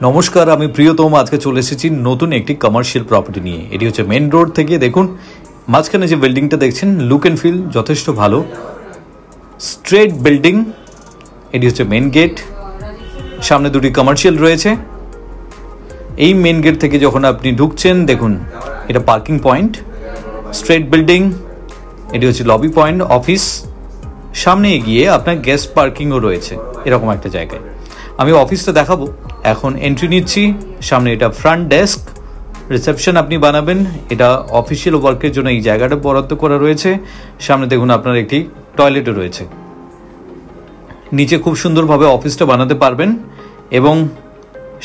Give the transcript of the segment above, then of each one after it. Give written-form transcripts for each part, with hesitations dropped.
নমস্কার, আমি প্রিয়তম। আজকে চলে এসেছি নতুন একটি কমার্শিয়াল প্রপার্টি নিয়ে। এটি হচ্ছে মেন রোড থেকে। দেখুন মাঝখানে যে বিল্ডিংটা দেখছেন, লুক অ্যান্ড ফিল যথেষ্ট ভালো, স্ট্রেট বিল্ডিং। এটি হচ্ছে মেন গেট, সামনে দুটি কমার্শিয়াল রয়েছে। এই মেন গেট থেকে যখন আপনি ঢুকছেন, দেখুন এটা পার্কিং পয়েন্ট, স্ট্রেট বিল্ডিং। এটি হচ্ছে লবি পয়েন্ট, অফিস। সামনে এগিয়ে আপনার গেস্ট পার্কিংও রয়েছে এরকম একটা জায়গায়। আমি অফিসটা দেখাবো। এখন এন্ট্রি নিচ্ছি। সামনে এটা ফ্রন্ট ডেস্ক, রিসেপশন আপনি বানাবেন। এটা অফিসিয়াল ওয়ার্কের জন্য এই জায়গাটা বরাদ্দ করা রয়েছে। সামনে দেখুন আপনার একটি টয়লেটও রয়েছে। নিচে খুব সুন্দরভাবে অফিসটা বানাতে পারবেন। এবং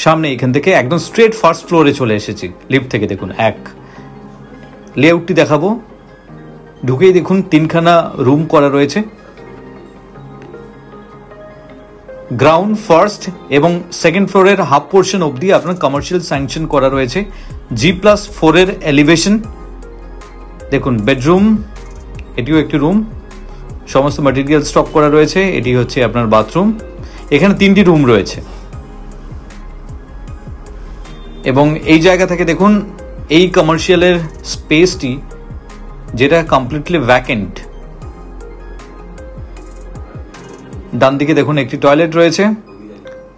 সামনে এখান থেকে একদম স্ট্রেট ফার্স্ট ফ্লোরে চলে এসেছি লিফট থেকে। দেখুন লেআউটটি দেখাবো। ঢুকেই দেখুন তিনখানা রুম করা রয়েছে। গ্রাউন্ড, ফার্স্ট এবং সেকেন্ড ফ্লোরের হাফ পোর্শন অবধি আপনার কমার্শিয়াল স্যাংশন করা রয়েছে। G+4 এর এলিভেশন। দেখুন বেডরুম, এটিও একটি রুম, সমস্ত ম্যাটেরিয়াল স্টক করা রয়েছে। এটি হচ্ছে আপনার বাথরুম। এখানে তিনটি রুম রয়েছে। এবং এই জায়গা থেকে দেখুন এই কমার্শিয়ালের স্পেসটি, যেটা কমপ্লিটলি ভ্যাকেন্ট। ডান দিকে দেখুন একটি টয়লেট রয়েছে।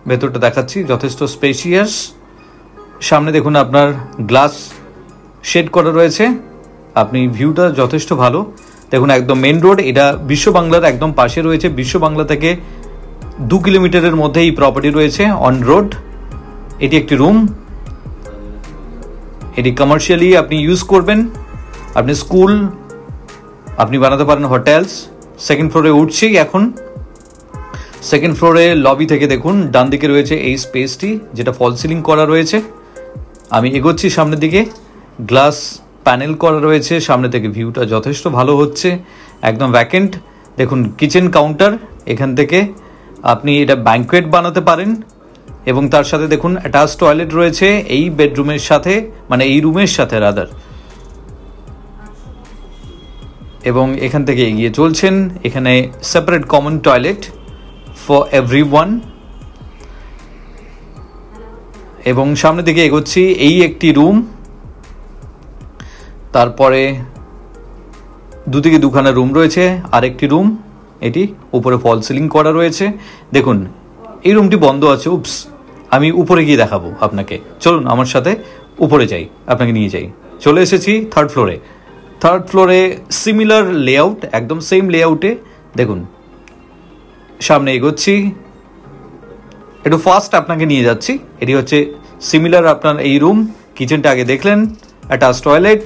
ভেতরটা দেখাচ্ছি, যথেষ্ট স্পেশিয়াস। সামনে দেখুন আপনার গ্লাস শেড করা রয়েছে। আপনি ভিউটা যথেষ্ট ভালো। দেখুন একদম মেন রোড। এটা বিশ্ব বাংলার একদম পাশে রয়েছে। বিশ্ব বাংলা থেকে 2 কিলোমিটারের মধ্যে এই প্রপার্টি রয়েছে, অন রোড। এটি একটি রুম। এটি কমার্শিয়ালি আপনি ইউজ করবেন। আপনি স্কুল আপনি বানাতে পারেন, হোটেলস। সেকেন্ড ফ্লোরে উঠছি এখন। সেকেন্ড ফ্লোরে লবি থেকে দেখুন ডান দিকে রয়েছে এই স্পেসটি, যেটা ফল সিলিং করা রয়েছে। আমি এগোচ্ছি সামনের দিকে। গ্লাস প্যানেল করা রয়েছে। সামনে থেকে ভিউটা যথেষ্ট ভালো হচ্ছে, একদম ভ্যাকেন্ট। দেখুন কিচেন কাউন্টার। এখান থেকে আপনি এটা ব্যাঙ্কোয়েট বানাতে পারেন। এবং তার সাথে দেখুন অ্যাটাচ টয়লেট রয়েছে এই বেডরুমের সাথে, মানে এই রুমের সাথে রাদার। এবং এখান থেকে এগিয়ে চলছেন, এখানে separate common toilet for everyone. এবং সামনের দিকে এগোচ্ছি, এই একটি রুম। তারপরে দুদিকে দুখানা রুম রয়েছে, আর একটি রুম। এটি উপরে ফল সিলিং করা রয়েছে। দেখুন এই রুমটি বন্ধ আছে। উপস, আমি উপরে গিয়ে দেখাবো আপনাকে। চলুন আমার সাথে উপরে যাই, আপনাকে নিয়ে যাই। চলে এসেছি থার্ড ফ্লোরে। থার্ড ফ্লোরে সিমিলার লেআউট, একদম সেম লেআউটে। দেখুন সামনে এগোচ্ছি, একটু ফাস্ট আপনাকে নিয়ে যাচ্ছি। এটি হচ্ছে সিমিলার আপনার এই রুম। কিচেনটা আগে দেখলেন, অ্যাটাচ টয়লেট।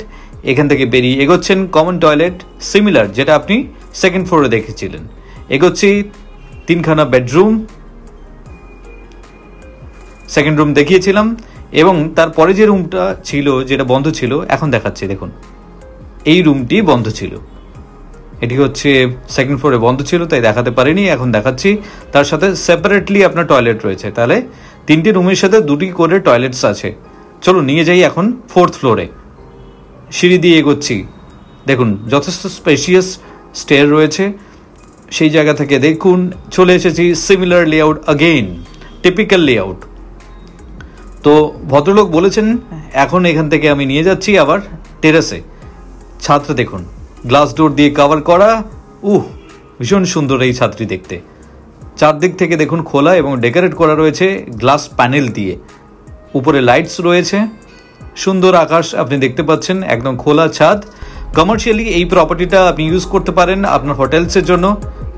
এখান থেকে বেরিয়ে এগোচ্ছেন, কমন টয়লেট সিমিলার, যেটা আপনি সেকেন্ড ফ্লোরে দেখেছিলেন। এগোচ্ছি, তিনখানা বেডরুম। সেকেন্ড রুম দেখিয়েছিলাম। এবং তারপরে যে রুমটা ছিল, যেটা বন্ধ ছিল, এখন দেখাচ্ছি। দেখুন এই রুমটি বন্ধ ছিল। এটি হচ্ছে সেকেন্ড ফ্লোরে বন্ধ ছিল, তাই দেখাতে পারিনি, এখন দেখাচ্ছি। তার সাথে সেপারেটলি আপনার টয়লেট রয়েছে। তাহলে তিনটি রুমের সাথে দুটি করে টয়লেটস আছে। চলো নিয়ে যাই এখন ফোর্থ ফ্লোরে। সিঁড়ি দিয়ে এগোচ্ছি। দেখুন যথেষ্ট স্পেশিয়াস স্টেয়ার রয়েছে। সেই জায়গা থেকে দেখুন চলে এসেছি similar layout again, typical layout. তো ভদ্রলোক বলেছেন এখন এখান থেকে আমি নিয়ে যাচ্ছি আবার টেরেসে। ছাদটা দেখুন, গ্লাস ডোর দিয়ে কভার করা। ভীষণ সুন্দর এই ছাদটি দেখতে। চারদিক থেকে দেখুন খোলা এবং ডেকোরেট করা রয়েছে গ্লাস প্যানেল দিয়ে। উপরে লাইটস রয়েছে, সুন্দর আকাশ আপনি দেখতে পাচ্ছেন, একদম খোলা ছাদ। কমার্শিয়ালি এই প্রপার্টিটা আপনি ইউজ করতে পারেন আপনার হোটেলসের জন্য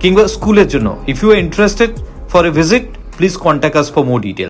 কিংবা স্কুলের জন্য। If you are interested for a visit, please contact us for more details.